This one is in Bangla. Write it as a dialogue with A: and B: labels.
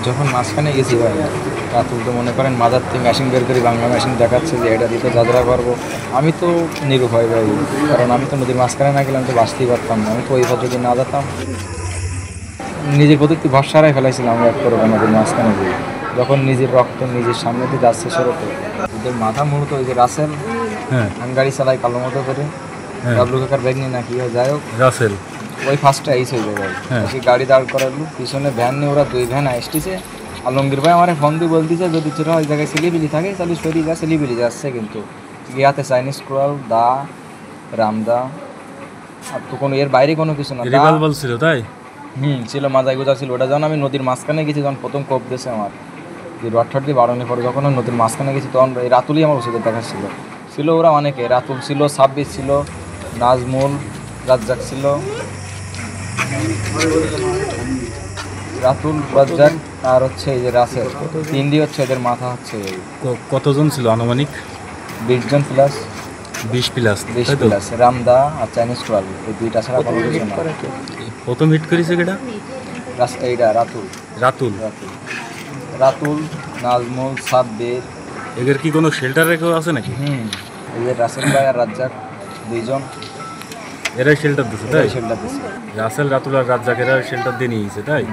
A: যখন মাঝখানে গেছি ভাই, রাতুল তো মনে করেন মাদার থেকে মেশিন বের করি, বাংলা মেশিন দেখাচ্ছে যে এটা দিতে যাত্রা করবো। আমি তো নিরুপায় ভাই, কারণ আমি তো নদীর মাঝখানে না গেলে আমি তো বাঁচতেই পারতাম না। আমি তো ওই পথ যদি না যেতাম, নিজের প্রতি একটু ভরসা হারাই ফেলাইছিলাম এক করবো নদীর মাঝখানে গিয়ে। যখন নিজের রক্ত নিজের সামনে দিয়ে যাচ্ছে স্রোতে, ওদের মাথা মূলত ওই যে রাসেল,
B: হ্যাঁ
A: গাড়ি চালায় কালো মতো করে,
B: হ্যাঁ
A: ডাবলু কাকার ব্যাগ নিয়ে নাকি যাই হোক,
B: রাসেল
A: ওই ফার্স্টে আইস হয়ে যায় ভাই।
B: হ্যাঁ।
A: সেই গাড়ি দাঁড় করালো, পিছনে ভ্যান নিয়ে ওরা 2 ভ্যান আসতেছে। আলমগীর ভাই আমার ফোন দিয়ে বলতেছে যদি তোরা ওই জায়গায় সিলিবিলি থাকে তাহলে সরিয়ে যা, সিলিবিলি যাচ্ছে কিন্তু ইয়াতে চাইনিজ ক্রল দা রামদা, আর তো কোনো এর বাইরে কোনো কিছু না।
B: রিভাল বলছিল তাই?
A: ছিল, মাজাই গোজা ছিল। ওটা যখন আমি নদীর মাঝখানে গেছি, যখন প্রথম কোপ দিয়েছে আমার যে রটঠট দিয়ে বাড়ানোর পরে, যখন আমি নদীর মাঝখানে গেছি তখন এই রাতুলই আমার ওষুধের দেখা ছিল ওরা অনেকে, রাতুল ছিল, 26 ছিল, নাজমুল, রাজ্জাক ছিল, রাতুল, রাজ্জাক আর হচ্ছে এই যে রাসেল, 3 হচ্ছে এদের মাথা হচ্ছে এই
B: কতজন ছিল আনুমানিক?
A: 20 জন প্লাস,
B: 20 প্লাস
A: 20 প্লাস। রামদা আর চাইনিজ ক্রল, এই 2টা ছাড়া কোনো কিছু না।
B: প্রথম হিট করেছে কেটা?
A: এইটা রাতুল,
B: রাতুল।
A: রাতুল, নাজমুল, 26।
B: এদের কি কোনো শেল্টার রেখেও আছে নাকি?
A: এই যে রাসেল ভাই আর রাজ্জাক 2 জন,
B: এরাই শেল্টার দিচ্ছে তাই?
A: শেল্টার দিচ্ছে।
B: রাসেল, রাতুল আর রাজ্জাক এরা শেল্টার দিয়ে নিয়েছে তাই?